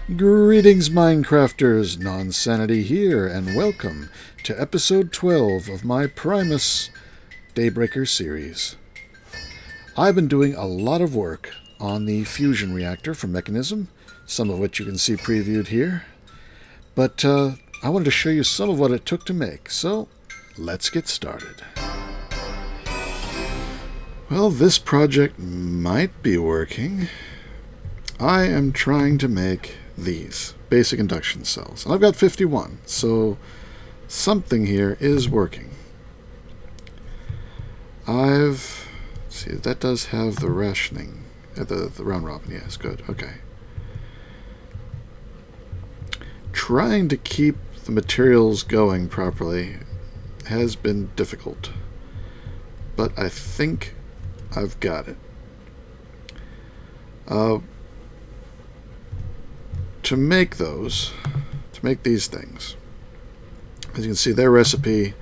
Greetings, Minecrafters! Nonsanity here, and welcome to episode 12 of my Primus Daybreaker series. I've been doing a lot of work on the fusion reactor from Mechanism, some of which you can see previewed here, but I wanted to show you some of what it took to make, so let's get started. Well, this project might be working. I am trying to make these basic induction cells. I've got 51, so something here is working. Let's see, that does have the rationing, the round robin, yes, good, okay. Trying to keep the materials going properly has been difficult, but I think I've got it. To make these things, as you can see, their recipe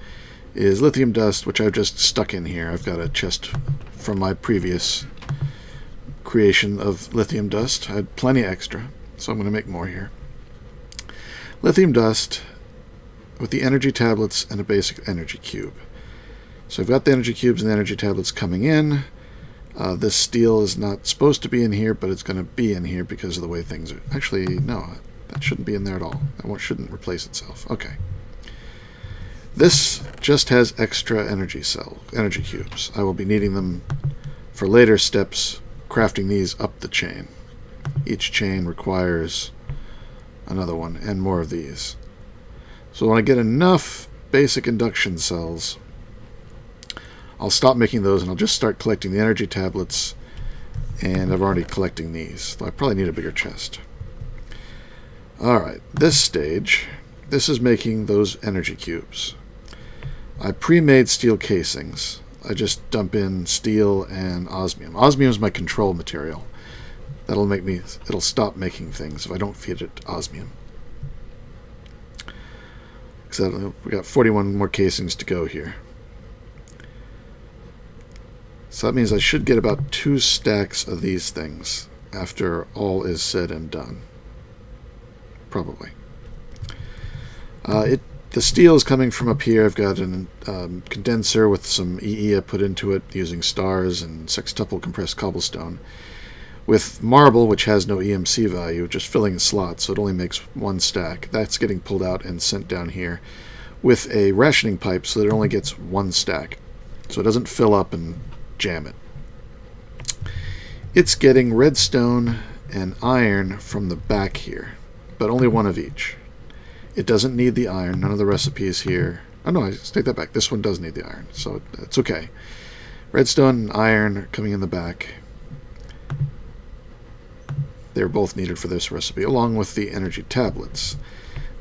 is lithium dust, which I've just stuck in here. I've got a chest from my previous creation of lithium dust. I had plenty extra, so I'm going to make more here. Lithium dust with the energy tablets and a basic energy cube. So I've got the energy cubes and the energy tablets coming in. This steel is not supposed to be in here, but it's going to be in here because of the way things are. Actually, no, that shouldn't be in there at all. That shouldn't replace itself. Okay. This just has extra energy cubes. I will be needing them for later steps, crafting these up the chain. Each chain requires another one and more of these. So when I get enough basic induction cells, I'll stop making those and I'll just start collecting the energy tablets, and I'm already collecting these. I probably need a bigger chest. Alright, this stage, this is making those energy cubes. I pre-made steel casings. I just dump in steel and osmium. Osmium is my control material. It'll stop making things if I don't feed it osmium. So we got 41 more casings to go here. So that means I should get about 2 stacks of these things after all is said and done. Probably. The steel is coming from up here. I've got a condenser with some EE I put into it using stars and sextuple compressed cobblestone. With marble, which has no EMC value, just filling the slot, so it only makes 1 stack. That's getting pulled out and sent down here with a rationing pipe so that it only gets 1 stack. So it doesn't fill up and jam it. It's getting redstone and iron from the back here, but only 1 of each. It doesn't need the iron. None of the recipes here. Oh no, I take that back. This one does need the iron, so it's okay. Redstone and iron are coming in the back. They're both needed for this recipe, along with the energy tablets.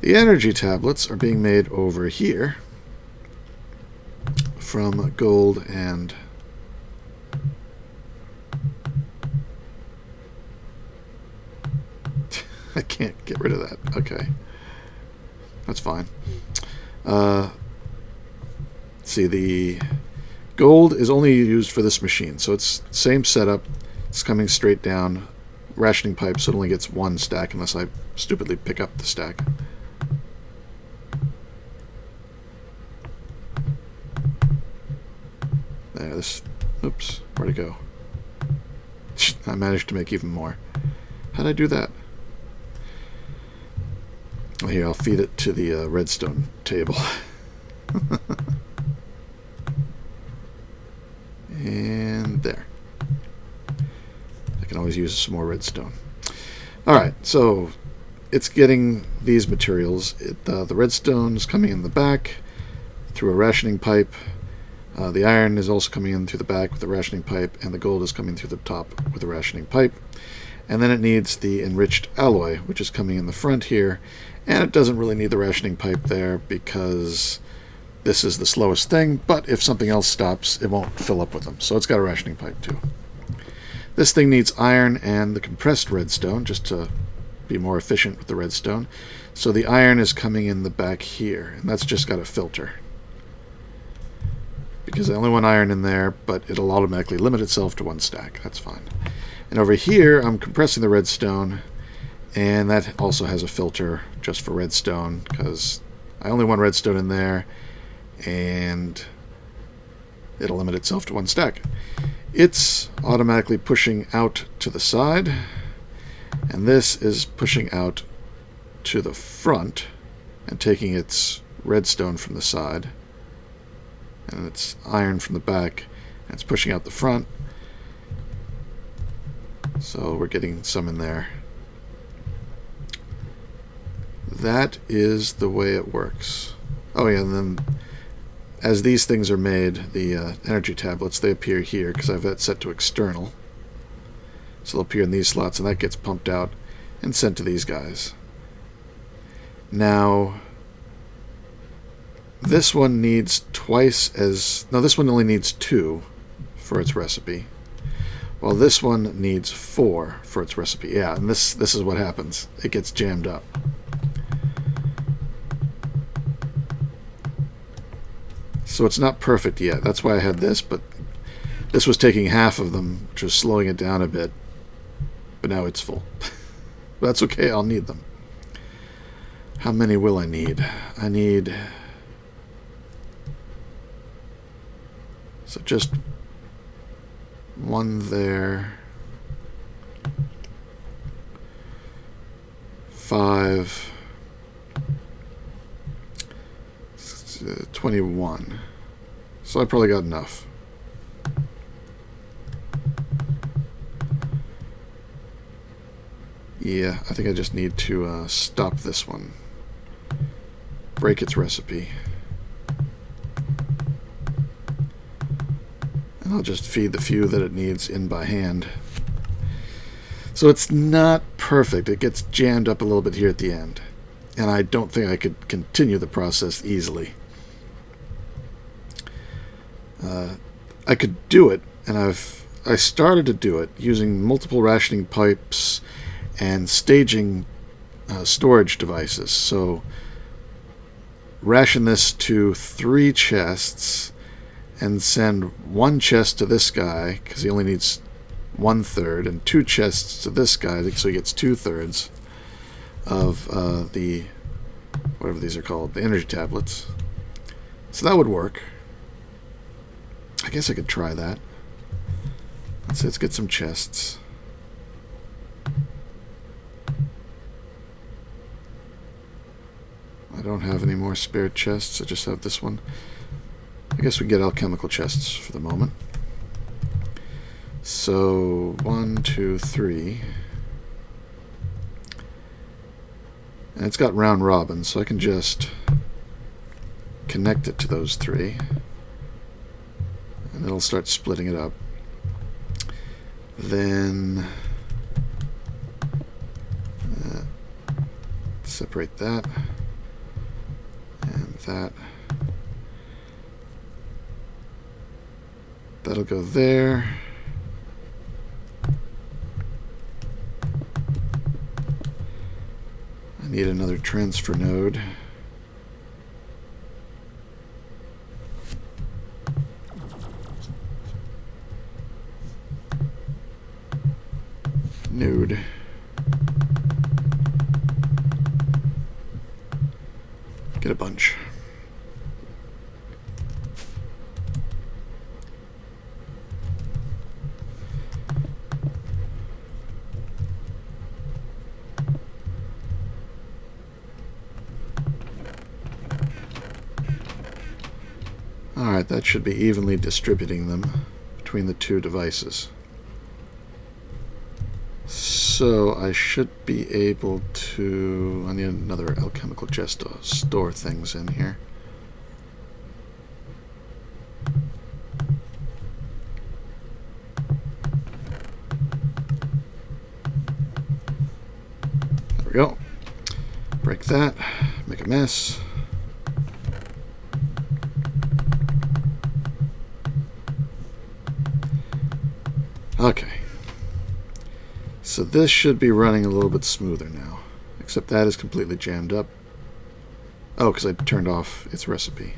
The energy tablets are being made over here from gold and I can't get rid of that. Okay. That's fine. See, the gold is only used for this machine, so it's same setup. It's coming straight down. Rationing pipe, so it only gets 1 stack unless I stupidly pick up the stack. There, this... Oops, where'd it go? I managed to make even more. How'd I do that? Well, here, I'll feed it to the redstone table. And there. I can always use some more redstone. Alright, so it's getting these materials. The redstone is coming in the back through a rationing pipe. The iron is also coming in through the back with the rationing pipe, and the gold is coming through the top with the rationing pipe. And then it needs the enriched alloy, which is coming in the front here, and it doesn't really need the rationing pipe there because this is the slowest thing, but if something else stops, it won't fill up with them. So it's got a rationing pipe too. This thing needs iron and the compressed redstone, just to be more efficient with the redstone. So the iron is coming in the back here, and that's just got a filter. Because I only want iron in there, but it'll automatically limit itself to 1 stack. That's fine. And over here, I'm compressing the redstone, And that also has a filter just for redstone, because I only want redstone in there, and it'll limit itself to 1 stack. It's automatically pushing out to the side, and this is pushing out to the front and taking its redstone from the side, and it's iron from the back, and it's pushing out the front. So we're getting some in there. That is the way it works. Oh yeah, and then as these things are made, the energy tablets, they appear here because I have that set to external. So they'll appear in these slots, and that gets pumped out and sent to these guys. Now, this one needs twice as... No, this one only needs 2 for its recipe, while this one needs 4 for its recipe. Yeah, and this is what happens. It gets jammed up. So it's not perfect yet. That's why I had this, but this was taking half of them, which was slowing it down a bit. But now it's full. That's okay, I'll need them. How many will I need? I need... So just 1 there. 5. 21. So I probably got enough. Yeah, I think I just need to stop this one. Break its recipe. And I'll just feed the few that it needs in by hand. So it's not perfect. It gets jammed up a little bit here at the end. And I don't think I could continue the process easily. I could do it, and I started to do it using multiple rationing pipes and staging storage devices. So ration this to 3 chests and send 1 chest to this guy because he only needs 1/3, and 2 chests to this guy so he gets 2/3 of the whatever these are called, the energy tablets. So that would work. I guess I could try that. Let's get some chests. I don't have any more spare chests. I just have this one. I guess we can get alchemical chests for the moment. So 1, 2, 3. And it's got round robin, so I can just connect it to those 3. And it'll start splitting it up. Then separate that and that. That'll go there. I need another transfer node. Node. Get a bunch. Alright, that should be evenly distributing them between the 2 devices. So I should be able to... I need another alchemical chest to store things in here. There we go. Break that. Make a mess. Okay. So this should be running a little bit smoother now, except that is completely jammed up. Oh, because I turned off its recipe.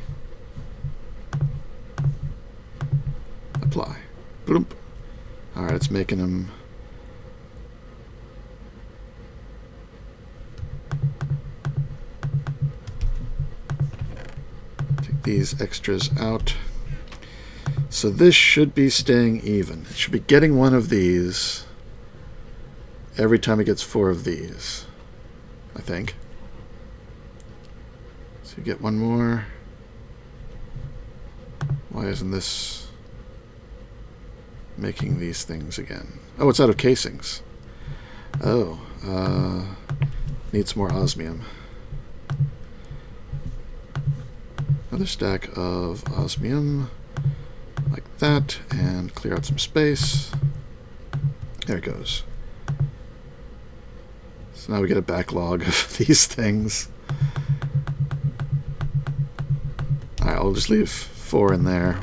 Apply. Bloop. Alright, it's making them take these extras out. So this should be staying even. It should be getting one of these every time it gets 4 of these, I think. So you get one more. Why isn't this making these things again? Oh, it's out of casings. Oh, needs more osmium. Another stack of osmium, like that, and clear out some space. There it goes. So now we get a backlog of these things. Alright, I'll just leave 4 in there.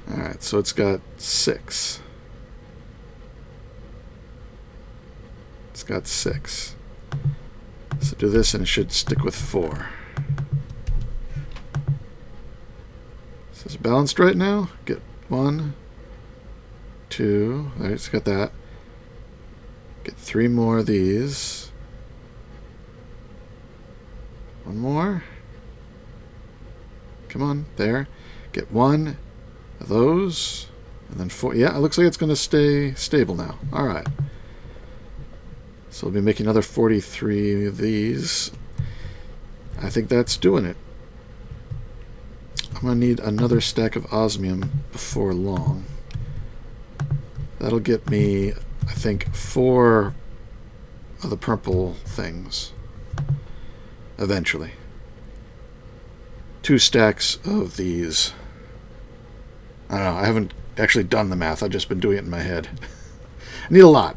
Alright, so it's got 6. It's got 6. So do this and it should stick with 4. So it's balanced right now. Get 1, 2. Alright, it's got that. Get 3 more of these. 1 more. Come on, there. Get 1 of those. And then 4. Yeah, it looks like it's going to stay stable now. Alright. So we'll be making another 43 of these. I think that's doing it. I'm going to need another stack of osmium before long. That'll get me, I think, 4 of the purple things. Eventually. 2 stacks of these. I don't know, I haven't actually done the math. I've just been doing it in my head. I need a lot.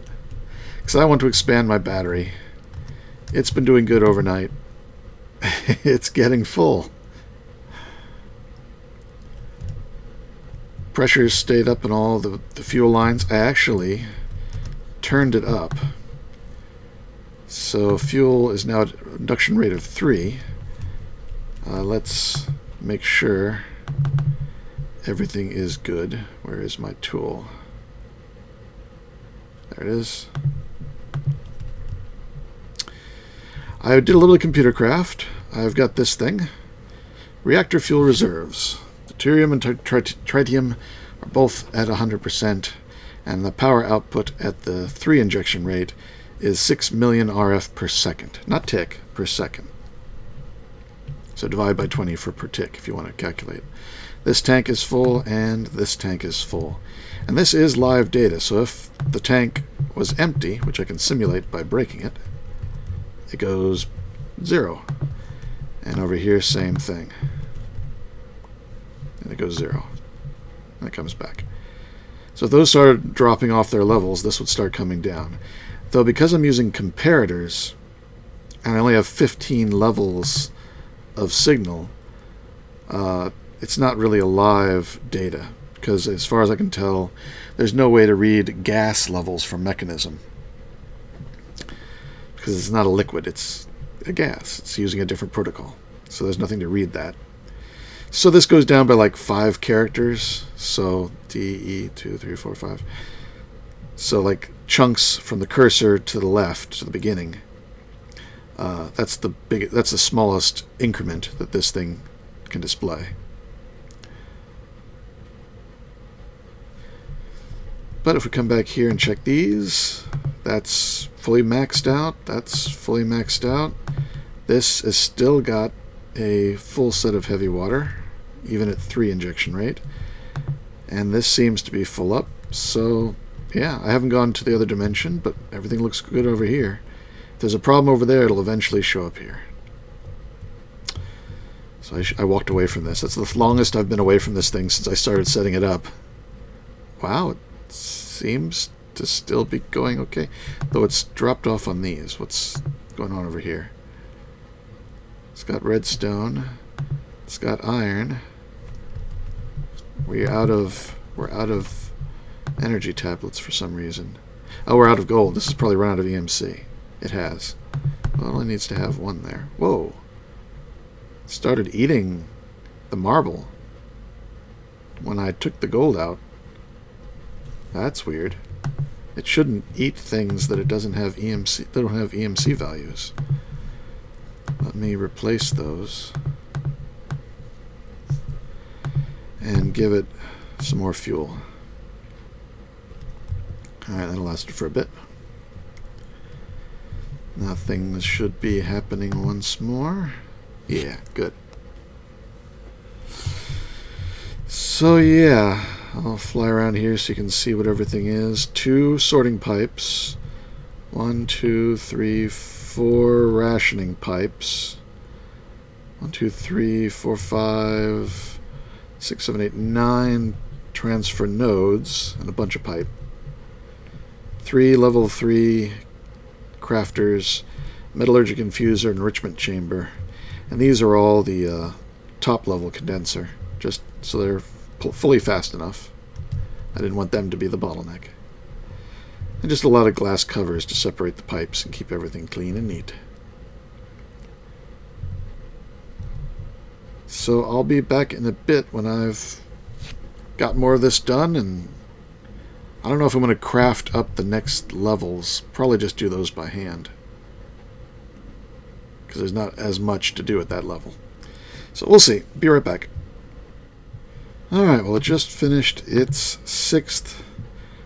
Because I want to expand my battery. It's been doing good overnight. It's getting full. Pressure's stayed up in all the fuel lines. I actually turned it up. So fuel is now at induction rate of 3. Let's make sure everything is good. Where is my tool? There it is. I did a little computer craft. I've got this thing. Reactor fuel reserves. Deuterium and tritium are both at 100%, and the power output at the 3 injection rate is 6 million RF per second. Not tick, per second. So divide by 20 for per tick if you want to calculate. This tank is full, and this tank is full. And this is live data, so if the tank was empty, which I can simulate by breaking it, it goes 0. And over here, same thing. And it goes 0. And it comes back. So if those started dropping off their levels, this would start coming down. Though because I'm using comparators, and I only have 15 levels of signal, it's not really a live data. Because as far as I can tell, there's no way to read gas levels from mechanism. Because it's not a liquid, it's a gas. It's using a different protocol. So there's nothing to read that. So this goes down by like 5 characters. So D, E, 2, 3, 4, 5. So like chunks from the cursor to the left, to the beginning. That's the smallest increment that this thing can display. But if we come back here and check these, that's fully maxed out. That's fully maxed out. This has still got a full set of heavy water, even at 3 injection rate. And this seems to be full up. So, yeah, I haven't gone to the other dimension, but everything looks good over here. If there's a problem over there, it'll eventually show up here. So I walked away from this. That's the longest I've been away from this thing since I started setting it up. Wow, it seems to still be going okay. Though it's dropped off on these. What's going on over here? It's got redstone. It's got iron. We're out of energy tablets for some reason. Oh, we're out of gold. This has probably run out of EMC. It has. Well, it only needs to have 1 there. Whoa. It started eating the marble when I took the gold out. That's weird. It shouldn't eat things that it doesn't have EMC. They don't have EMC values. Let me replace those and give it some more fuel. Alright, that'll last it for a bit. Now things should be happening once more. Yeah, good. So yeah, I'll fly around here so you can see what everything is. 2 sorting pipes. 1, 2, 3, 4 rationing pipes. 1, 2, 3, 4, 5, 6, 7, 8, 9 transfer nodes and a bunch of pipe. 3 level 3 crafters, metallurgic infuser, enrichment chamber. And these are all the top level condenser, just so they're fully fast enough. I didn't want them to be the bottleneck. And just a lot of glass covers to separate the pipes and keep everything clean and neat. So I'll be back in a bit when I've got more of this done, and I don't know if I'm going to craft up the next levels. Probably just do those by hand, because there's not as much to do at that level. So we'll see. Be right back. Alright, well it just finished its 6th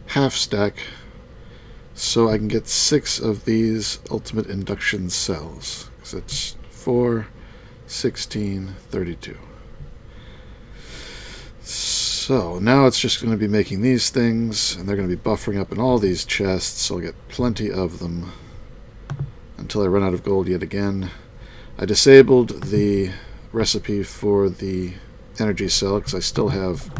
half stack, so I can get 6 of these ultimate induction cells. Because it's 4, 16, 32. So now it's just going to be making these things, and they're going to be buffering up in all these chests, so I'll get plenty of them until I run out of gold yet again. I disabled the recipe for the energy cell because I still have...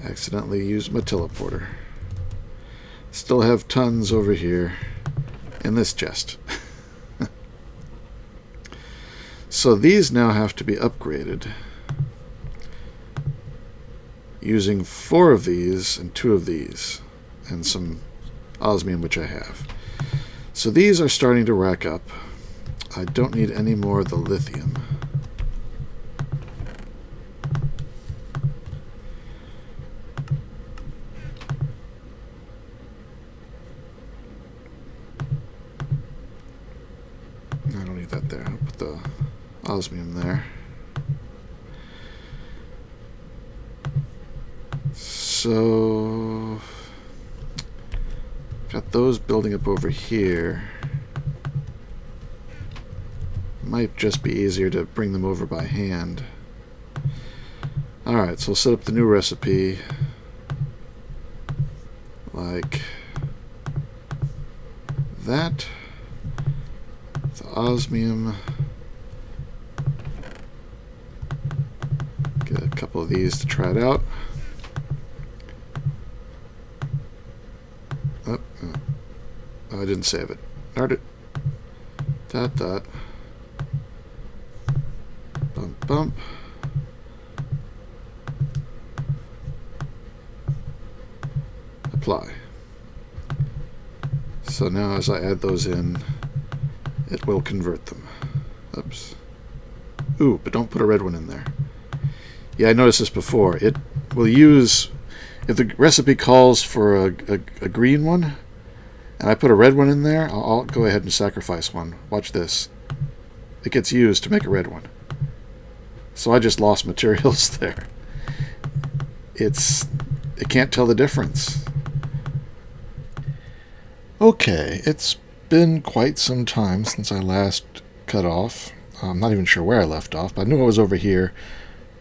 accidentally used my teleporter. Still have tons over here in this chest. So these now have to be upgraded using 4 of these and 2 of these and some osmium, which I have. So these are starting to rack up. I don't need any more of the lithium. I don't need that there. I'll put the osmium there. So got those building up over here. Might just be easier to bring them over by hand. Alright, so we'll set up the new recipe like that. The osmium. Get a couple of these to try it out. Oh, I didn't save it. Darn it. Dot. Bump. Apply. So now as I add those in, it will convert them. Oops. Ooh, but don't put a red one in there. Yeah, I noticed this before. It will use, if the recipe calls for a green one, and I put a red one in there, I'll go ahead and sacrifice one. Watch this. It gets used to make a red one. So I just lost materials there. It can't tell the difference. Okay, it's been quite some time since I last cut off. I'm not even sure where I left off, but I knew I was over here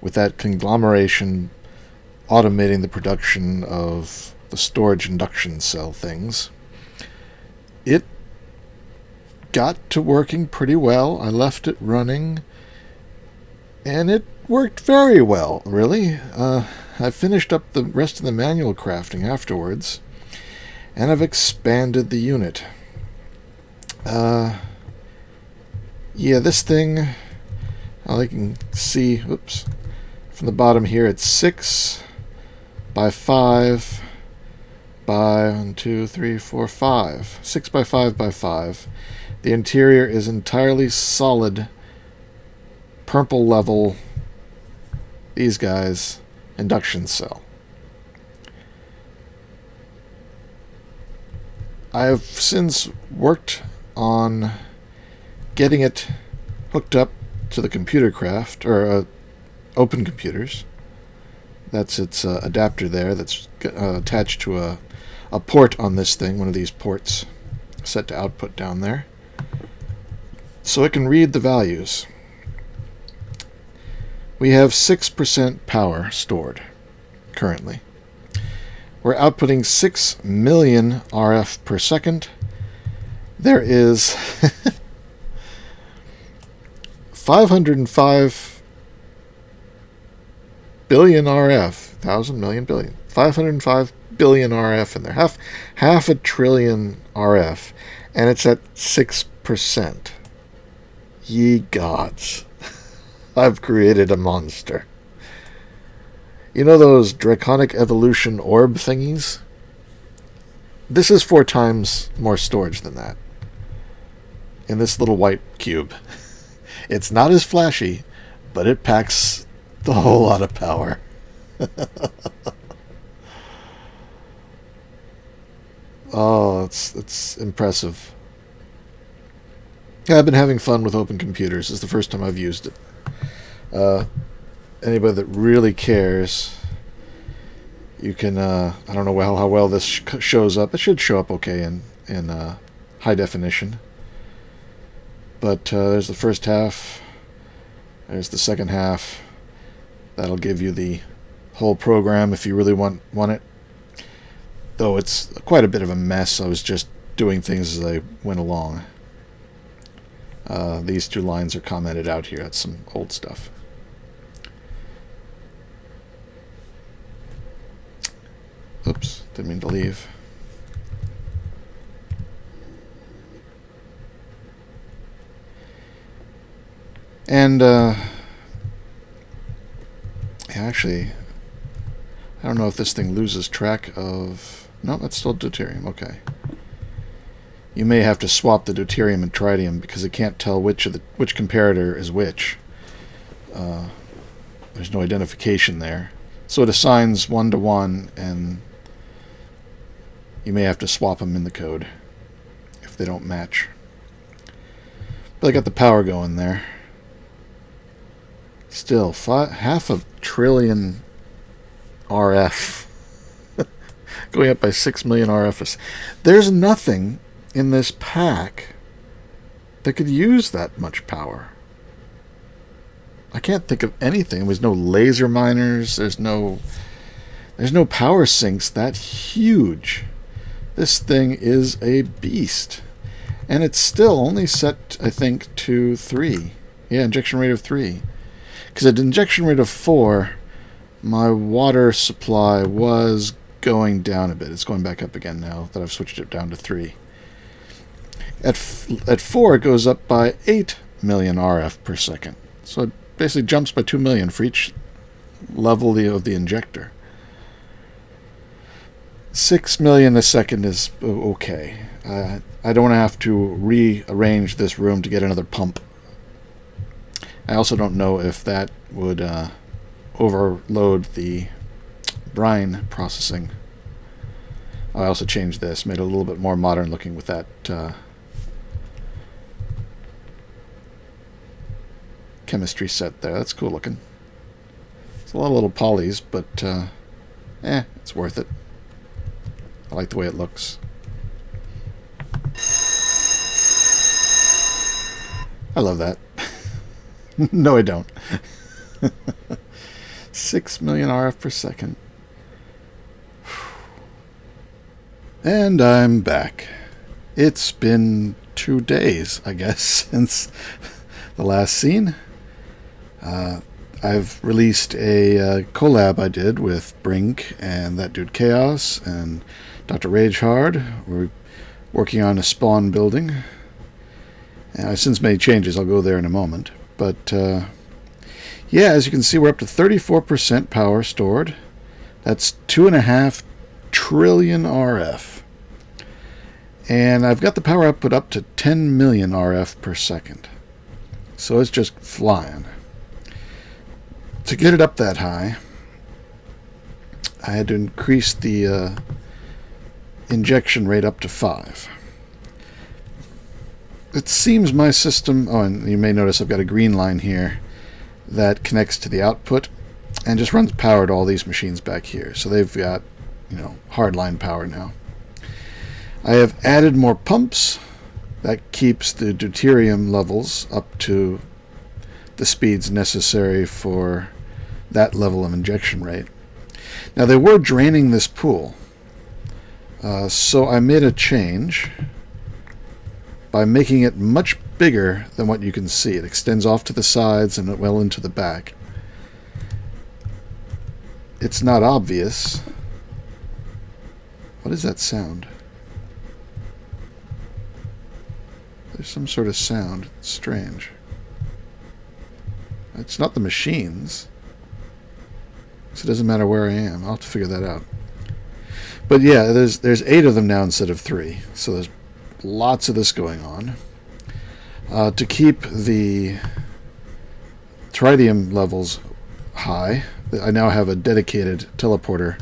with that conglomeration automating the production of the storage induction cell things. It got to working pretty well. I left it running, and it worked very well, really. I finished up the rest of the manual crafting afterwards, and I've expanded the unit. Yeah, this thing, I can see, oops, from the bottom here, it's 6 by 5 by 1, 2, 3, 4, 5. 6 by 5 by 5. The interior is entirely solid, purple level. These guys, induction cell. I have since worked on getting it hooked up to the computer craft, or open computers. That's its adapter there that's attached to a port on this thing, one of these ports set to output down there. So it can read the values. We have 6% power stored currently. We're outputting 6 million RF per second. There is 505 billion RF, 1,000 million billion, 505 billion RF in there, half a trillion RF, and it's at 6%. Ye gods. I've created a monster. You know those draconic evolution orb thingies? This is 4 times more storage than that. In this little white cube. It's not as flashy, but it packs a whole lot of power. Oh, it's impressive. Yeah, I've been having fun with open computers. It's the first time I've used it. Anybody that really cares, you can, I don't know how well this shows up. It should show up okay in high definition. But there's the first half. There's the second half. That'll give you the whole program if you really want it. Though it's quite a bit of a mess. I was just doing things as I went along. These 2 lines are commented out here. That's some old stuff. Oops, didn't mean to leave. And, actually, I don't know if this thing loses track of... No, that's still deuterium, okay. You may have to swap the deuterium and tritium because it can't tell which comparator is which. There's no identification there. So it assigns 1 to 1, and you may have to swap them in the code if they don't match. But I got the power going there. Still, half a trillion RF. Going up by 6 million RF. There's nothing in this pack that could use that much power. I can't think of anything. There's no laser miners. There's no power sinks that huge. This thing is a beast. And it's still only set, I think, to 3. Yeah, injection rate of 3. Because at injection rate of 4, my water supply was going down a bit. It's going back up again now that I've switched it down to 3. At 4, it goes up by 8 million RF per second. So it basically jumps by 2 million for each level of the injector. 6 million a second is okay. I don't want to have to rearrange this room to get another pump. I also don't know if that would overload the brine processing. I also changed this, made it a little bit more modern looking with that chemistry set there. That's cool looking. It's a lot of little polys, but it's worth it. I like the way it looks. I love that. No, I don't. 6 million RF per second. And I'm back. It's been 2 days, I guess, since the last scene. I've released a collab I did with Brink and that dude Chaos and Dr. Ragehard. We're working on a spawn building. And I've since made changes. I'll go there in a moment. But, yeah, as you can see, we're up to 34% power stored. That's 2.5 trillion RF. And I've got the power output up to 10 million RF per second. So it's just flying. To get it up that high, I had to increase the injection rate up to 5. It seems my system... Oh, and you may notice I've got a green line here that connects to the output and just runs power to all these machines back here. So they've got, hardline power now. I have added more pumps. That keeps the deuterium levels up to the speeds necessary for that level of injection rate. Now, they were draining this pool, so I made a change by making it much bigger than what you can see. It extends off to the sides and well into the back. It's not obvious. What is that sound? There's some sort of sound. It's strange. It's not the machines. So it doesn't matter where I am. I'll have to figure that out. But yeah, there's 8 of them now instead of 3. So there's lots of this going on. To keep the tritium levels high, I now have a dedicated teleporter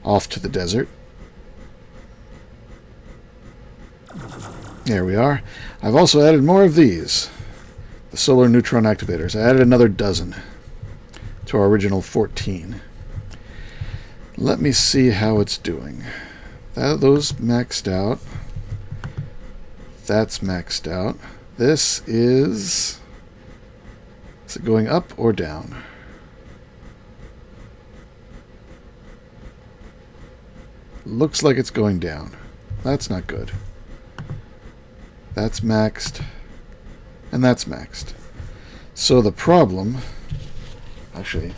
off to the desert. There we are. I've also added more of these. The solar neutron activators. I added another dozen to our original 14. Let me see how it's doing. Those maxed out. That's maxed out. This is... Is it going up or down? Looks like it's going down. That's not good. That's maxed. And that's maxed. So the problem... Actually,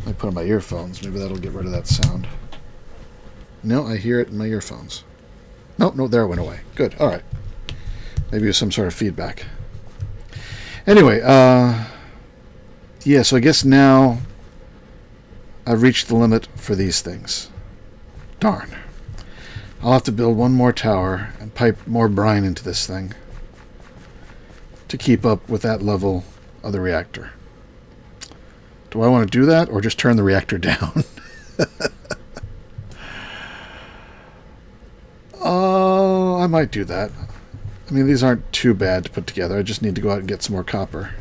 I put on my earphones. Maybe that'll get rid of that sound. No, I hear it in my earphones. Nope, no, there it went away. Good, alright. Maybe it was some sort of feedback. Anyway, yeah, so I guess now I've reached the limit for these things. Darn. I'll have to build one more tower and pipe more brine into this thing to keep up with that level of the reactor. Do I want to do that or just turn the reactor down? Oh, I might do that. I mean, these aren't too bad to put together. I just need to go out and get some more copper.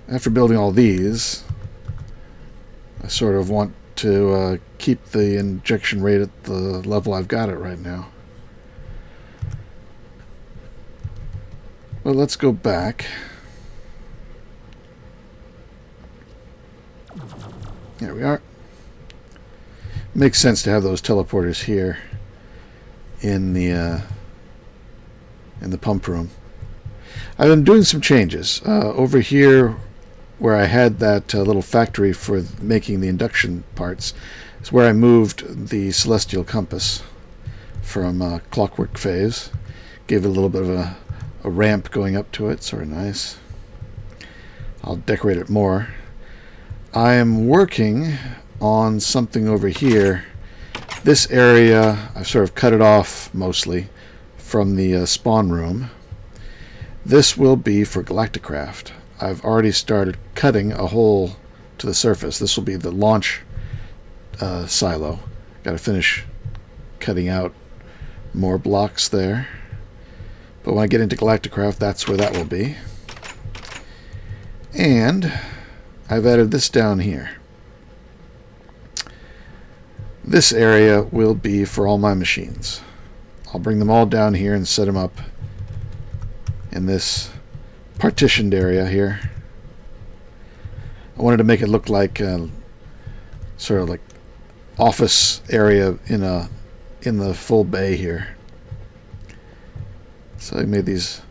After building all these, I sort of want to keep the injection rate at the level I've got it right now. Well, let's go back. There we are. Makes sense to have those teleporters here in the pump room. I've been doing some changes. Over here, where I had that little factory for making the induction parts, is where I moved the celestial compass from clockwork phase. Gave it a little bit of a ramp going up to it, sort of nice. I'll decorate it more. I am working on something over here. This area, I've sort of cut it off mostly from the spawn room. This will be for Galacticraft. I've already started cutting a hole to the surface. This will be the launch silo. Got to finish cutting out more blocks there. But when I get into Galacticraft, that's where that will be. And I've added this down here. This area will be for all my machines. I'll bring them all down here and set them up in this partitioned area here. I wanted to make it look like sort of like office area in the full bay here. So I made these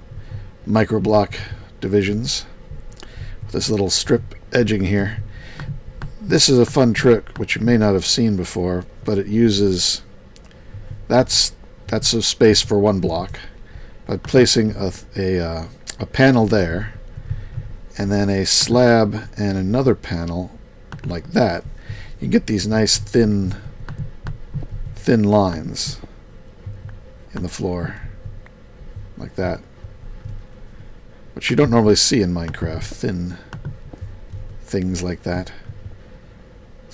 micro block divisions with this little strip edging here. This is a fun trick which you may not have seen before, but it uses that's a space for one block. By placing a panel there and then a slab and another panel like that, you get these nice thin lines in the floor like that, which you don't normally see in Minecraft. Thin things like that.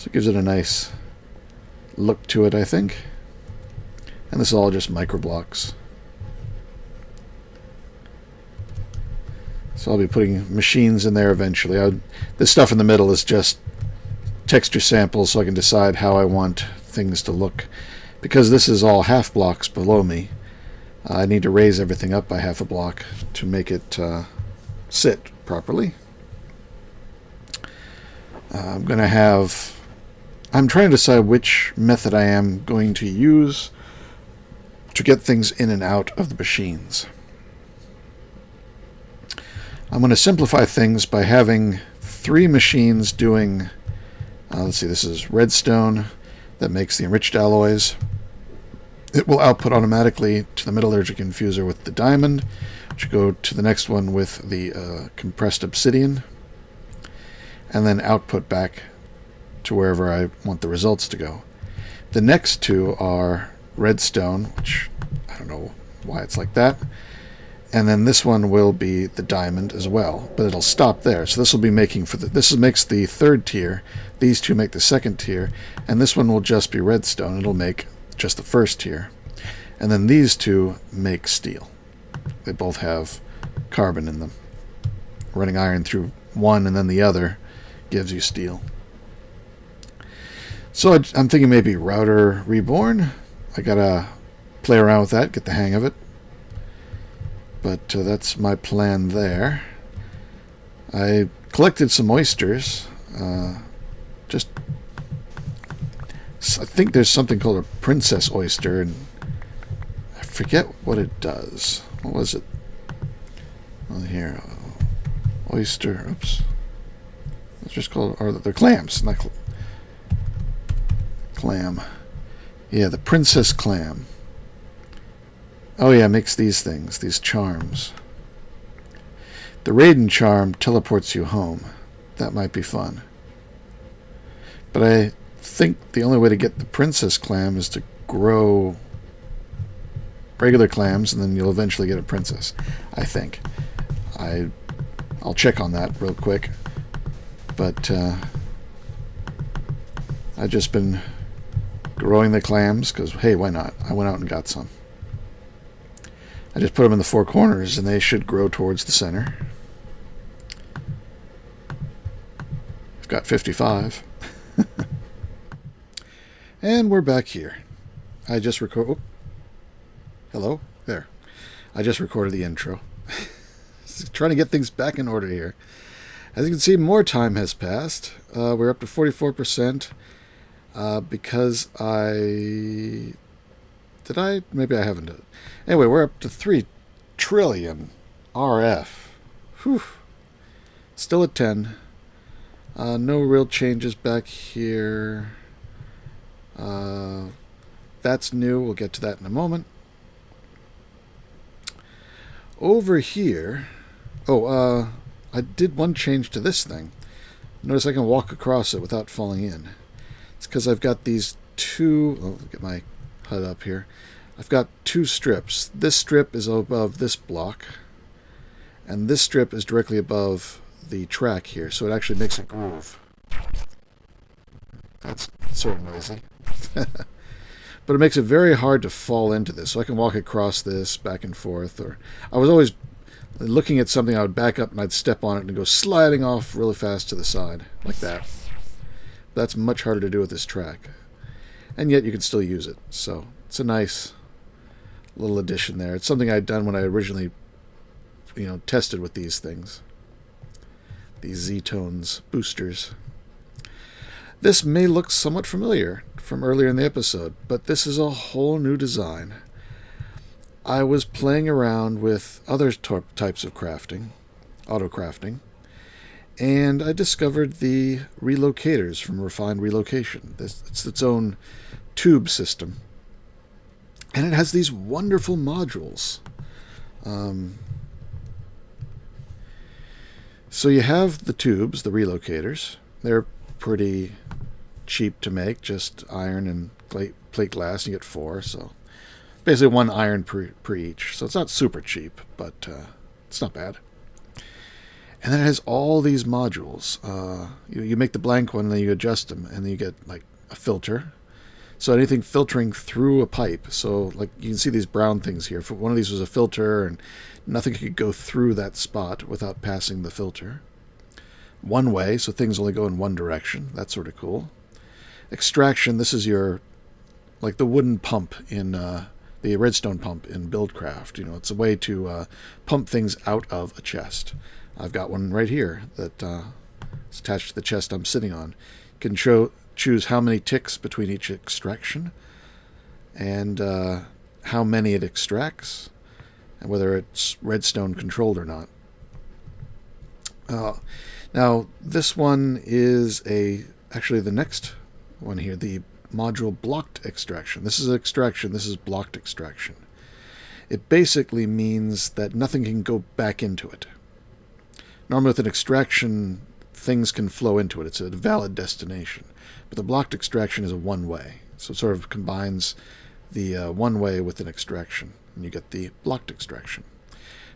So it gives it a nice look to it, I think. And this is all just micro blocks. So I'll be putting machines in there eventually. This stuff in the middle is just texture samples so I can decide how I want things to look. Because this is all half blocks below me, I need to raise everything up by half a block to make it sit properly. I'm trying to decide which method I am going to use to get things in and out of the machines. I'm going to simplify things by having 3 machines doing, let's see, this is redstone that makes the enriched alloys. It will output automatically to the metallurgic infuser with the diamond, which will go to the next one with the compressed obsidian, and then output back to wherever I want the results to go. The next 2 are redstone, which I don't know why it's like that. And then this one will be the diamond as well, but it'll stop there. So this will be making this makes the 3rd tier. These 2 make the 2nd tier, and this one will just be redstone. It'll make just the 1st tier. And then these 2 make steel. They both have carbon in them. Running iron through one and then the other gives you steel. So I'm thinking maybe router reborn. I gotta play around with that, get the hang of it. But that's my plan there. I collected some oysters. I think there's something called a princess oyster, and I forget what it does. What was it? Well, here, oyster. Oops. It's just called, or they're clams, not clam. Yeah, the princess clam. Oh yeah, makes these things, these charms. The Raiden charm teleports you home. That might be fun. But I think the only way to get the princess clam is to grow regular clams, and then you'll eventually get a princess. I think. I'll check on that real quick. But I've just been growing the clams because, hey, why not? I went out and got some. I just put them in the 4 corners, and they should grow towards the center. I've got 55. And we're back here. I just record. Oh, hello? There. I just recorded the intro. Trying to get things back in order here. As you can see, more time has passed. We're up to 44%. Because I... Did I? Maybe I haven't. Anyway, we're up to 3 trillion RF. Whew. Still at 10. No real changes back here. That's new. We'll get to that in a moment. Over here... Oh, I did one change to this thing. Notice I can walk across it without falling in. It's because I've got these 2... Oh, look at my HUD up here. I've got 2 strips. This strip is above this block, and this strip is directly above the track here, so it actually makes a groove. That's sort of noisy. But it makes it very hard to fall into this, so I can walk across this back and forth. Or I was always looking at something, I would back up and I'd step on it and go sliding off really fast to the side, like that. That's much harder to do with this track. And yet you can still use it. So it's a nice little addition there. It's something I'd done when I originally, tested with these things. These Z-Tones boosters. This may look somewhat familiar from earlier in the episode, but this is a whole new design. I was playing around with other types of crafting, auto crafting, and I discovered the relocators from Refined Relocation. It's its own tube system. And it has these wonderful modules. So you have the tubes, the relocators. They're pretty cheap to make, just iron and plate glass. You get 4, so basically 1 iron per each. So it's not super cheap, but it's not bad. And then it has all these modules. You make the blank one, and then you adjust them, and then you get like a filter. So anything filtering through a pipe. So like you can see these brown things here. If one of these was a filter, and nothing could go through that spot without passing the filter. One way, so things only go in one direction. That's sort of cool. Extraction, this is your, like the wooden pump in the redstone pump in Buildcraft. You know, it's a way to pump things out of a chest. I've got one right here that is attached to the chest I'm sitting on. You can choose how many ticks between each extraction, and how many it extracts, and whether it's redstone controlled or not. Now, this one is actually the next one here, the module blocked extraction. This is extraction, this is blocked extraction. It basically means that nothing can go back into it. Normally with an extraction, things can flow into it. It's a valid destination. But the blocked extraction is a one-way. So it sort of combines the one-way with an extraction, and you get the blocked extraction.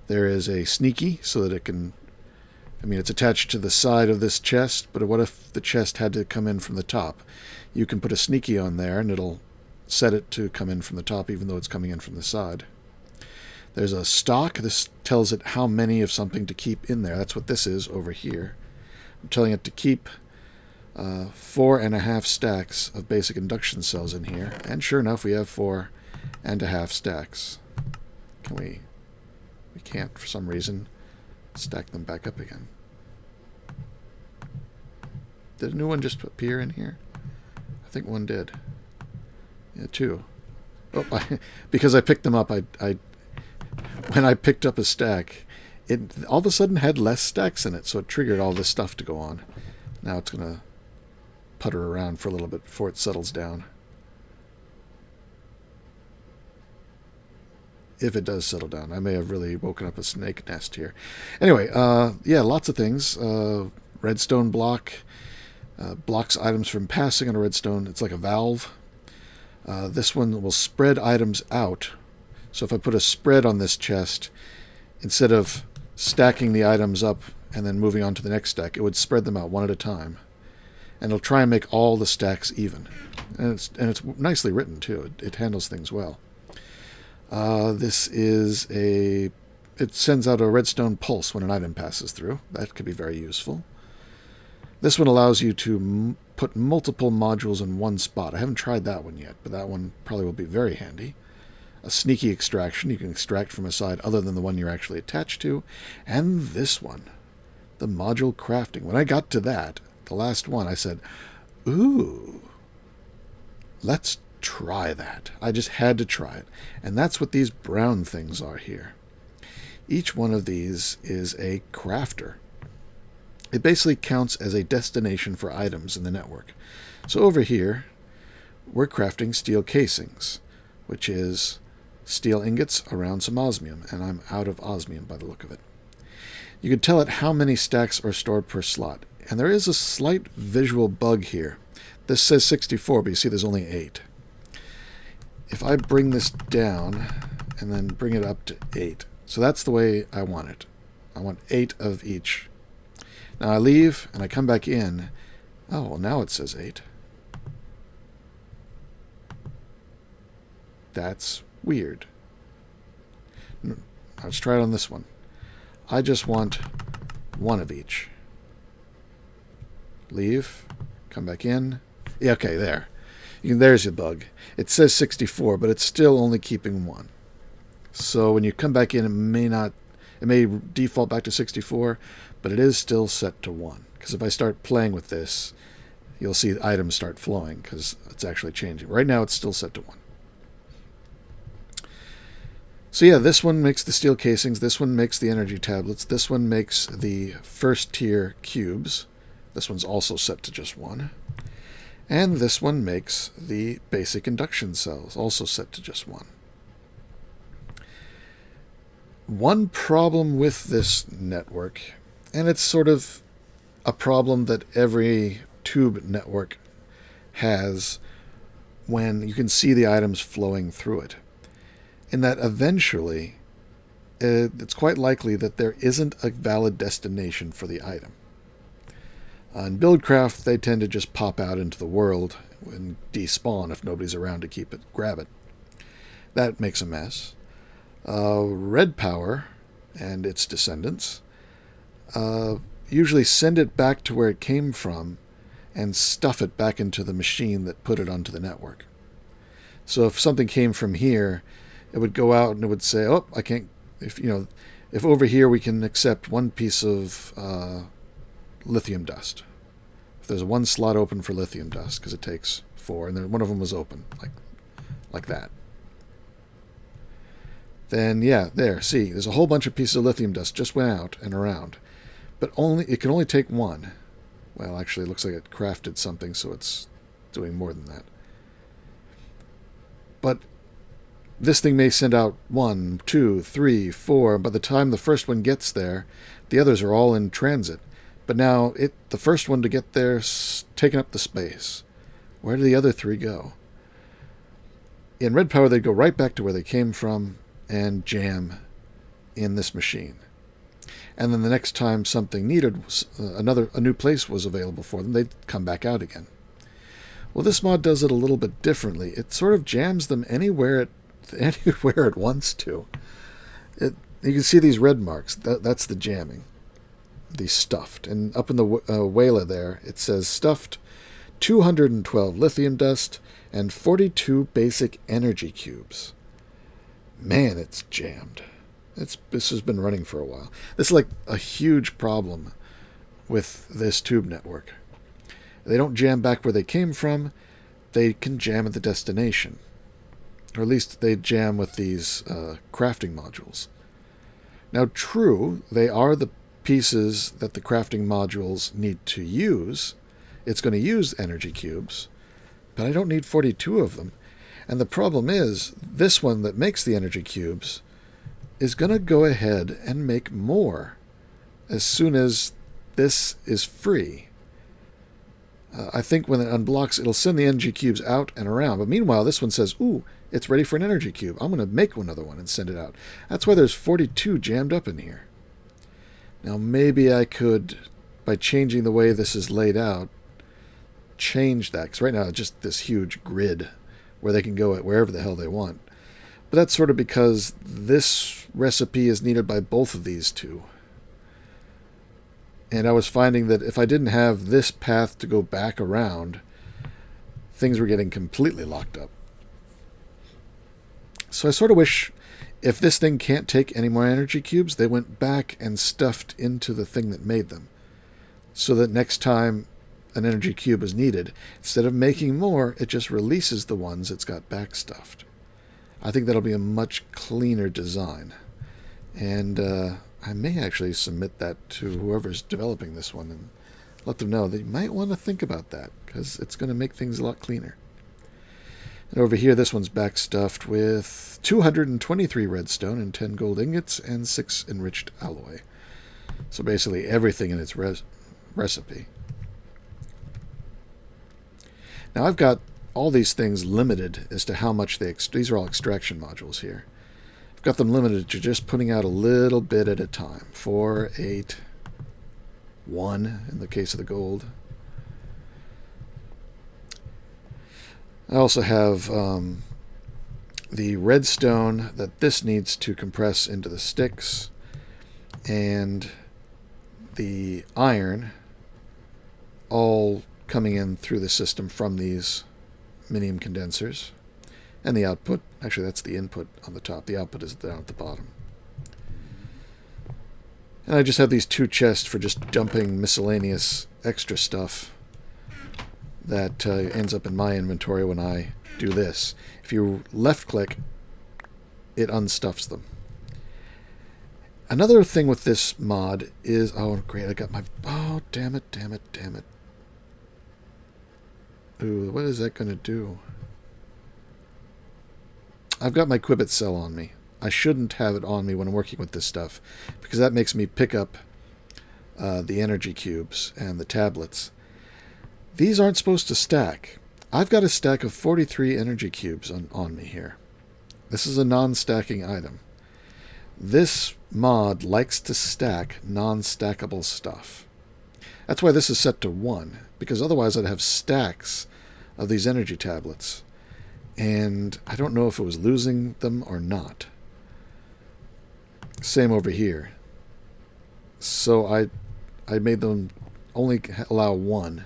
There is a sneaky, so that it can... I mean, it's attached to the side of this chest, but what if the chest had to come in from the top? You can put a sneaky on there, and it'll set it to come in from the top, even though it's coming in from the side. There's a stock. This tells it how many of something to keep in there. That's what this is over here. I'm telling it to keep 4.5 stacks of basic induction cells in here. And sure enough, we have 4.5 stacks. Can we... We can't, for some reason, stack them back up again. Did a new one just appear in here? I think one did. Yeah, 2. Oh, because I picked them up, when I picked up a stack, it all of a sudden had less stacks in it, so it triggered all this stuff to go on. Now it's going to putter around for a little bit before it settles down. If it does settle down. I may have really woken up a snake nest here. Anyway, yeah, lots of things. Redstone block. Blocks items from passing on a redstone. It's like a valve. This one will spread items out. So if I put a spread on this chest, instead of stacking the items up and then moving on to the next stack, it would spread them out one at a time. And it'll try and make all the stacks even. And it's nicely written, too. It handles things well. This is it sends out a redstone pulse when an item passes through. That could be very useful. This one allows you to put multiple modules in one spot. I haven't tried that one yet, but that one probably will be very handy. A sneaky extraction. You can extract from a side other than the one you're actually attached to. And this one, the module crafting. When I got to that, the last one, I said, ooh, let's try that. I just had to try it. And that's what these brown things are here. Each one of these is a crafter. It basically counts as a destination for items in the network. So over here, we're crafting steel casings, which is steel ingots around some osmium, and I'm out of osmium by the look of it. You can tell it how many stacks are stored per slot, and there is a slight visual bug here. This says 64, but you see there's only 8. If I bring this down and then bring it up to 8, so that's the way I want it. I want 8 of each. Now I leave and I come back in. Oh, well, now it says 8. That's weird. Let's try it on this one. I just want 1 of each. Leave, come back in. Yeah, okay, there. There's your bug. It says 64, but it's still only keeping 1. So when you come back in, it may default back to 64, but it is still set to 1. Because if I start playing with this, you'll see items start flowing because it's actually changing. Right now, it's still set to 1. So yeah, this one makes the steel casings. This one makes the energy tablets. This one makes the first tier cubes. This one's also set to just 1. And this one makes the basic induction cells, also set to just 1. One problem with this network, and it's sort of a problem that every tube network has when you can see the items flowing through it, in that eventually it's quite likely that there isn't a valid destination for the item. In Buildcraft, they tend to just pop out into the world and despawn if nobody's around to grab it. That makes a mess. Red Power and its descendants usually send it back to where it came from and stuff it back into the machine that put it onto the network. So if something came from here, it would go out and it would say, "Oh, I can't." If over here we can accept one piece of lithium dust. If there's one slot open for lithium dust, because it takes 4, and then one of them was open, like that. Then yeah, there. See, there's a whole bunch of pieces of lithium dust just went out and around, but it can only take 1. Well, actually, it looks like it crafted something, so it's doing more than that. But this thing may send out 1, 2, 3, 4. By the time the first one gets there, the others are all in transit. But now the first one to get there's taking up the space. Where do the other 3 go? In Red Power, they'd go right back to where they came from and jam in this machine. And then the next time something needed, a new place was available for them, they'd come back out again. Well, this mod does it a little bit differently. It sort of jams them anywhere it wants to. You can see these red marks. That's the jamming. The stuffed. And up in the Wayla there, it says stuffed 212 lithium dust and 42 basic energy cubes. Man, it's jammed. This has been running for a while. This is like a huge problem with this tube network. They don't jam back where they came from. They can jam at the destination. Or at least they jam with these crafting modules. Now, true, they are the pieces that the crafting modules need to use. It's going to use energy cubes, but I don't need 42 of them. And the problem is, this one that makes the energy cubes is going to go ahead and make more as soon as this is free. I think when it unblocks, it'll send the energy cubes out and around. But meanwhile, this one says, ooh, it's ready for an energy cube. I'm going to make another one and send it out. That's why there's 42 jammed up in here. Now, maybe I could, by changing the way this is laid out, change that. Because right now, it's just this huge grid where they can go at wherever the hell they want. But that's sort of because this recipe is needed by both of these two. And I was finding that if I didn't have this path to go back around, things were getting completely locked up. So I sort of wish, if this thing can't take any more energy cubes, they went back and stuffed into the thing that made them. So that next time an energy cube is needed, instead of making more, it just releases the ones it's got back stuffed. I think that'll be a much cleaner design. And I may actually submit that to whoever's developing this one and let them know they might want to think about that, because it's going to make things a lot cleaner. And over here, this one's backstuffed with 223 redstone and 10 gold ingots and 6 enriched alloy. So basically everything in its recipe. Now I've got all these things limited as to how much these are all extraction modules here. I've got them limited to just putting out a little bit at a time. 4, 8, 1 in the case of the gold. I also have the redstone that this needs to compress into the sticks, and the iron all coming in through the system from these minium condensers. And the output, actually that's the input on the top, the output is down at the bottom. And I just have these 2 chests for just dumping miscellaneous extra stuff that ends up in my inventory when I do this. If you left click, it unstuffs them. Another thing with this mod is, oh great, I got my, oh damn it. Ooh, what is that going to do? I've got my Quibbit cell on me. I shouldn't have it on me when I'm working with this stuff, because that makes me pick up the energy cubes and the tablets. These aren't supposed to stack. I've got a stack of 43 energy cubes on me here. This is a non-stacking item. This mod likes to stack non-stackable stuff. That's why this is set to 1, because otherwise I'd have stacks of these energy tablets. And I don't know if it was losing them or not. Same over here. So I made them only allow 1.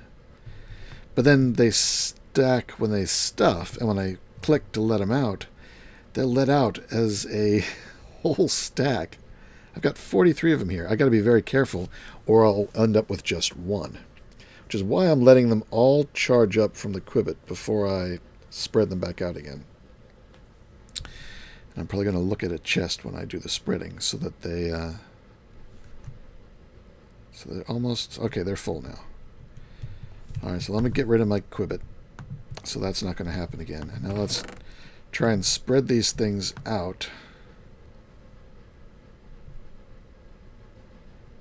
But then they stack when they stuff, and when I click to let them out, they're let out as a whole stack. I've got 43 of them here. I got to be very careful, or I'll end up with just 1. Which is why I'm letting them all charge up from the Quibbit before I spread them back out again. And I'm probably going to look at a chest when I do the spreading, so that they... so they're almost... Okay, they're full now. Alright, so let me get rid of my Quibbit. So that's not going to happen again. And now let's try and spread these things out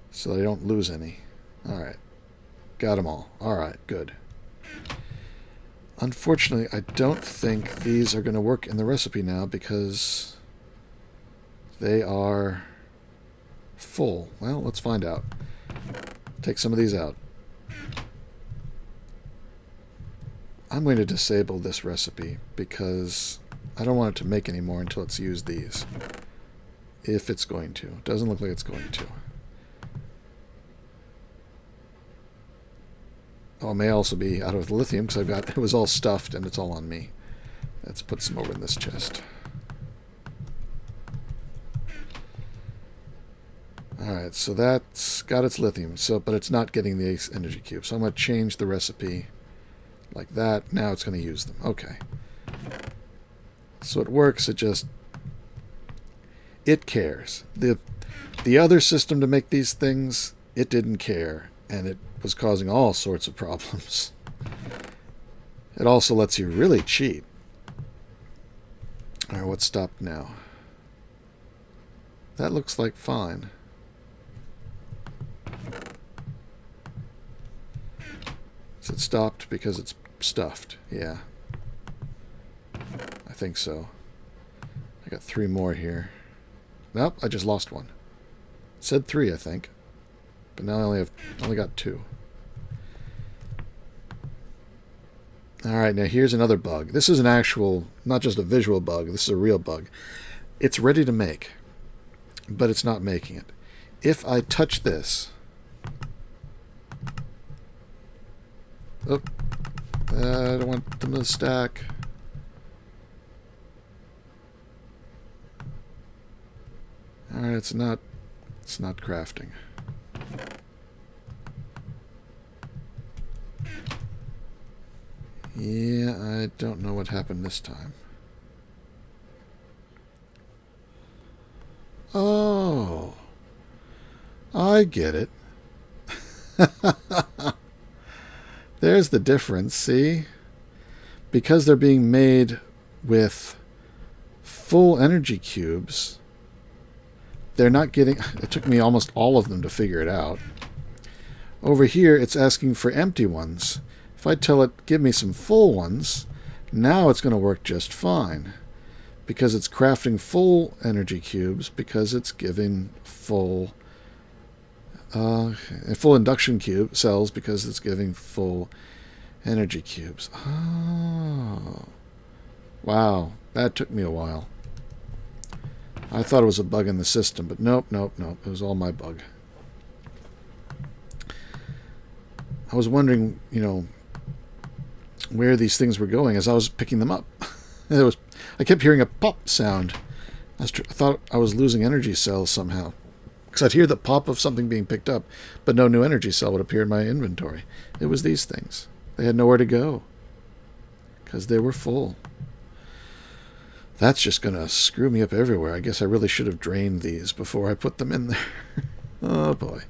so they don't lose any. Alright. Got them all. Alright, good. Unfortunately, I don't think these are going to work in the recipe now because they are full. Well, let's find out. Take some of these out. I'm going to disable this recipe because I don't want it to make any more until it's used these. If it's going to. It doesn't look like it's going to. Oh, it may also be out of the lithium because it was all stuffed and it's all on me. Let's put some over in this chest. Alright, so that's got its lithium, but it's not getting the energy cube. So I'm going to change the recipe like that. Now it's going to use them. Okay. So it works, it cares. The other system to make these things, it didn't care, and it was causing all sorts of problems. It also lets you really cheat. Alright, what's stopped now? That looks like fine. Is it stopped because it's stuffed? Yeah. I think so. I got 3 more here. Nope, I just lost one. It said 3, I think. But now I only got 2. Alright, now here's another bug. This is an actual, not just a visual bug, this is a real bug. It's ready to make, but it's not making it. If I touch this... Oh, I don't want them to stack. Alright, it's not crafting. Yeah, I don't know what happened this time. Oh, I get it. There's the difference, see? Because they're being made with full energy cubes, they're not getting... It took me almost all of them to figure it out. Over here, it's asking for empty ones. If I tell it, give me some full ones, now it's going to work just fine. Because it's crafting full energy cubes, because it's giving full induction cube cells, because it's giving full energy cubes. Oh. Wow, that took me a while. I thought it was a bug in the system, but nope. It was all my bug. I was wondering, where these things were going as I was picking them up. I kept hearing a pop sound. I thought I was losing energy cells somehow. Because I'd hear the pop of something being picked up, but no new energy cell would appear in my inventory. It was these things. They had nowhere to go. Because they were full. That's just going to screw me up everywhere. I guess I really should have drained these before I put them in there. Oh, boy.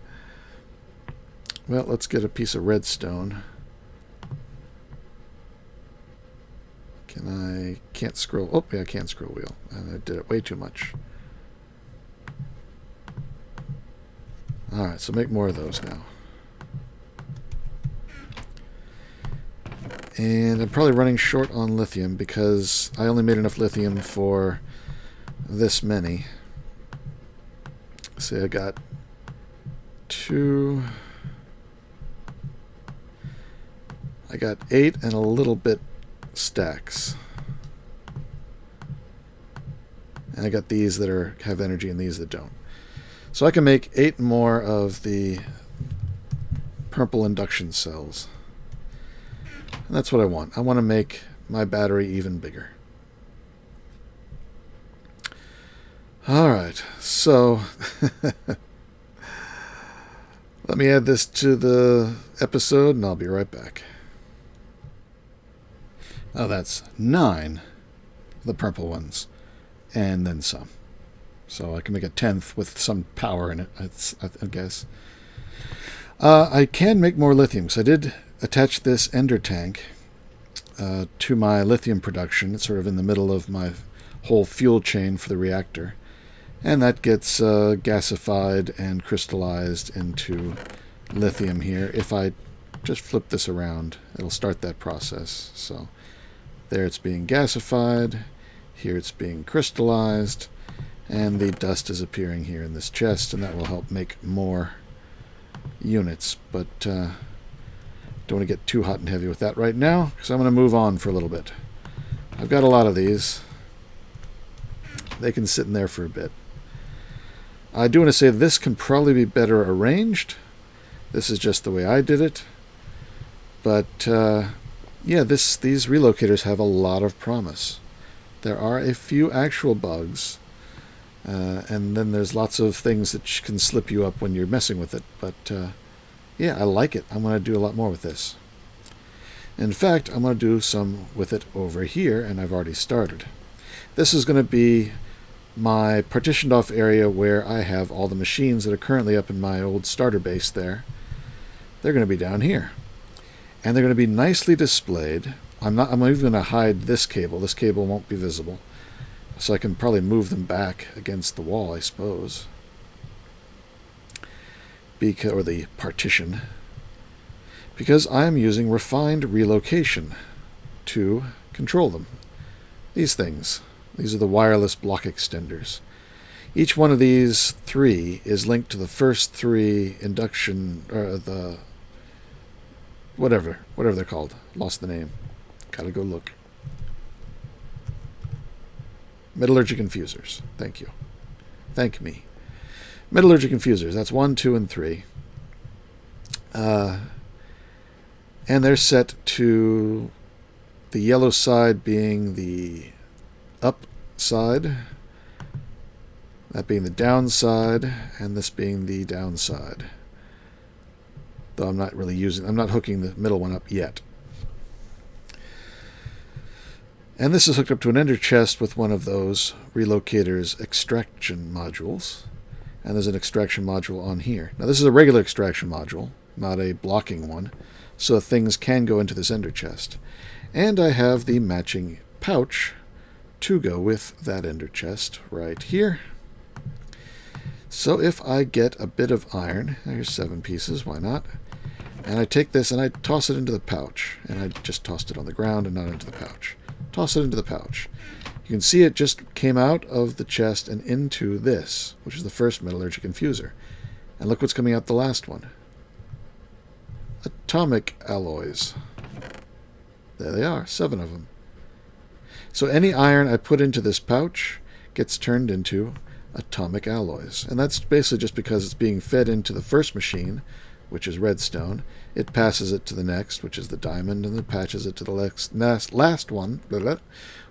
Well, let's get a piece of redstone. Can't scroll. Oh, yeah, I can't scroll wheel. And I did it way too much. Alright, so make more of those now. And I'm probably running short on lithium because I only made enough lithium for this many. say I got 2. I got 8 and a little bit stacks. And I got these that have energy and these that don't. So I can make 8 more of the purple induction cells. And that's what I want. I want to make my battery even bigger. Alright, so let me add this to the episode and I'll be right back. Oh, that's 9, the purple ones, and then some. So I can make a 10th with some power in it, I guess. I can make more lithium, because I did attach this ender tank to my lithium production. It's sort of in the middle of my whole fuel chain for the reactor. And that gets gasified and crystallized into lithium here. If I just flip this around, it'll start that process. So there it's being gasified, here it's being crystallized, and the dust is appearing here in this chest, and that will help make more units. But don't want to get too hot and heavy with that right now, because I'm going to move on for a little bit. I've got a lot of these. They can sit in there for a bit. I do want to say this can probably be better arranged. This is just the way I did it. But yeah, these relocators have a lot of promise. There are a few actual bugs, and then there's lots of things that can slip you up when you're messing with it. But yeah, I like it. I'm going to do a lot more with this. In fact, I'm going to do some with it over here, and I've already started. This is going to be my partitioned off area where I have all the machines that are currently up in my old starter base there. They're going to be down here. And they're going to be nicely displayed. I'm even going to hide this cable. This cable won't be visible. So I can probably move them back against the wall, I suppose. Or the partition. Because I'm using refined relocation to control them. These things. These are the wireless block extenders. Each one of these 3 is linked to the first 3 induction, or the whatever they're called. Lost the name. Gotta go look. Metallurgic infusers. Thank you. Thank me. Metallurgic infusers. That's 1, 2, and 3. And they're set to the yellow side being the up side, that being the downside, and this being the downside. Though I'm not hooking the middle one up yet. And this is hooked up to an ender chest with one of those relocators extraction modules. And there's an extraction module on here. Now this is a regular extraction module, not a blocking one, so things can go into this ender chest. And I have the matching pouch to go with that ender chest right here. So if I get a bit of iron, there's 7 pieces, why not? And I take this and I toss it into the pouch. And I just tossed it on the ground and not into the pouch. Toss it into the pouch. You can see it just came out of the chest and into this, which is the first metallurgic infuser. And look what's coming out the last one. Atomic alloys. There they are, 7 of them. So any iron I put into this pouch gets turned into atomic alloys. And that's basically just because it's being fed into the first machine, which is redstone. It passes it to the next, which is the diamond, and then patches it to the last one,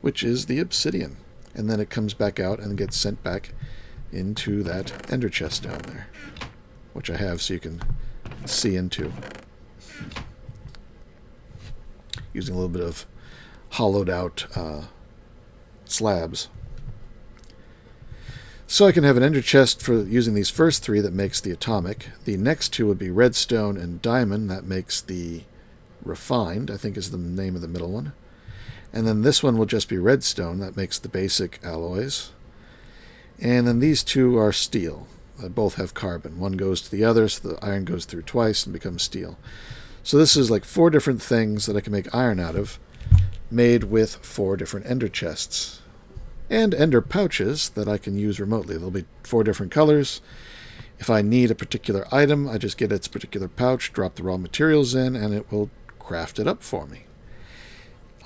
which is the obsidian. And then it comes back out and gets sent back into that ender chest down there, which I have so you can see into. Using a little bit of hollowed out slabs. So I can have an ender chest for using these first 3 that makes the atomic. The next 2 would be redstone and diamond. That makes the refined, I think is the name of the middle one. And then this one will just be redstone. That makes the basic alloys. And then these 2 are steel. They both have carbon. One goes to the other, so the iron goes through twice and becomes steel. So this is like 4 different things that I can make iron out of, made with 4 different ender chests. And ender pouches that I can use remotely. There'll be 4 different colors, If I need a particular item, I just get its particular pouch, drop the raw materials in, and it will craft it up for me.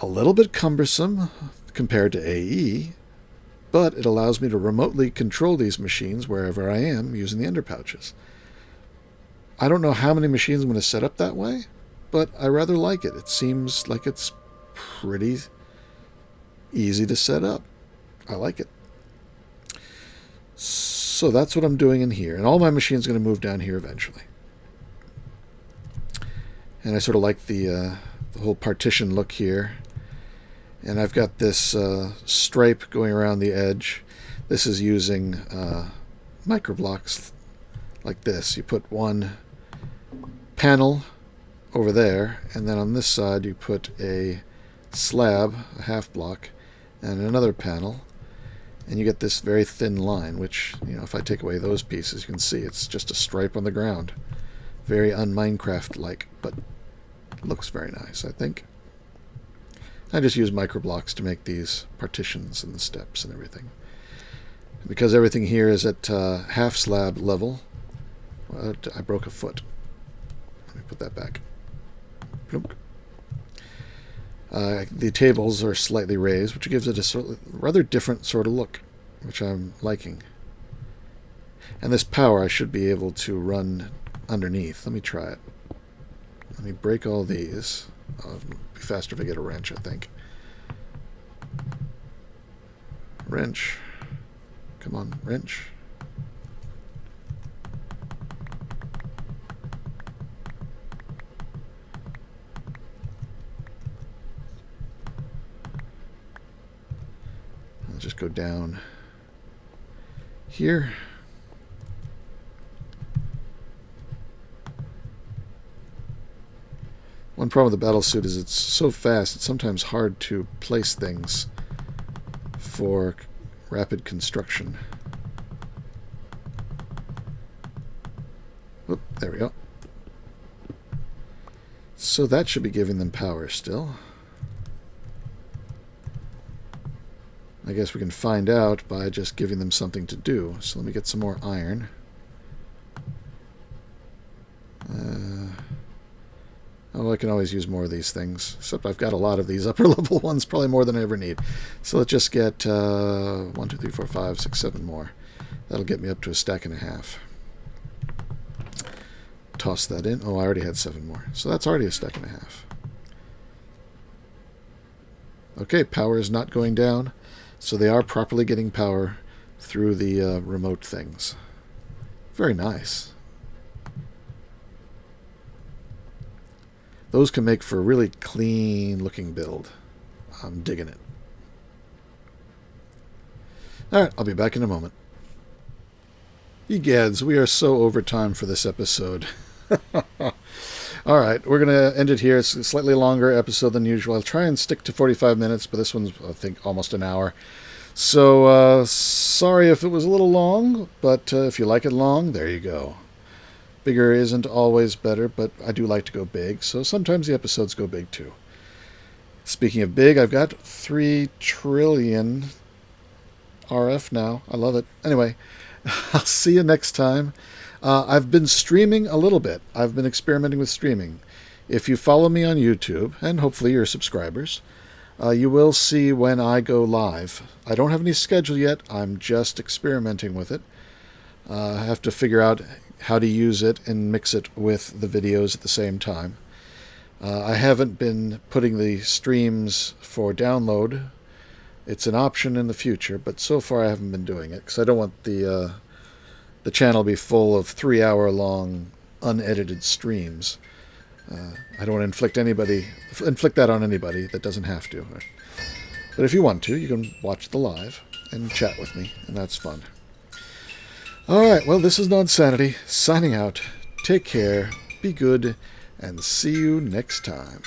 A little bit cumbersome compared to AE, but it allows me to remotely control these machines wherever I am using the ender pouches. I don't know how many machines I'm going to set up that way, but I rather like it. It seems like it's pretty easy to set up. I like it. So that's what I'm doing in here. And all my machines are going to move down here eventually. And I sort of like the whole partition look here. And I've got this stripe going around the edge. This is using microblocks like this. You put one panel over there, and then on this side you put a slab, a half block, and another panel, and you get this very thin line, which, you know, if I take away those pieces, you can see it's just a stripe on the ground. Very un-Minecraft-like, but looks very nice, I think. I just use microblocks to make these partitions and the steps and everything. Because everything here is at half slab level, I broke a foot. Let me put that back. Plunk. The tables are slightly raised, which gives it a rather different sort of look, which I'm liking. And this power I should be able to run underneath. Let me try it. Let me break all these. It'll be faster if I get a wrench, I think. Wrench. Come on, wrench. I'll just go down here. One problem with the battlesuit is it's so fast, it's sometimes hard to place things for rapid construction. Oop, there we go. So that should be giving them power still. I guess we can find out by just giving them something to do. So let me get some more iron. Oh, I can always use more of these things. Except I've got a lot of these upper level ones, probably more than I ever need. So let's just get 1, 2, 3, 4, 5, 6, 7 more. That'll get me up to a stack and a half. Toss that in. Oh, I already had 7 more. So that's already a stack and a half. Okay, power is not going down. So they are properly getting power through the remote things. Very nice. Those can make for a really clean looking build. I'm digging it. Alright, I'll be back in a moment. Egads, we are so over time for this episode. Alright, we're going to end it here. It's a slightly longer episode than usual. I'll try and stick to 45 minutes, but this one's, I think, almost an hour. So, sorry if it was a little long, but if you like it long, there you go. Bigger isn't always better, but I do like to go big, so sometimes the episodes go big too. Speaking of big, I've got 3 trillion RF now. I love it. Anyway, I'll see you next time. I've been streaming a little bit. I've been experimenting with streaming. If you follow me on YouTube, and hopefully you're subscribers, you will see when I go live. I don't have any schedule yet. I'm just experimenting with it. I have to figure out how to use it and mix it with the videos at the same time. I haven't been putting the streams for download. It's an option in the future, but so far I haven't been doing it because I don't want the channel to be full of 3-hour-long unedited streams. I don't want to inflict that on anybody that doesn't have to. But if you want to, you can watch the live and chat with me, and that's fun. Alright, well, this is Nonsanity, signing out. Take care, be good, and see you next time.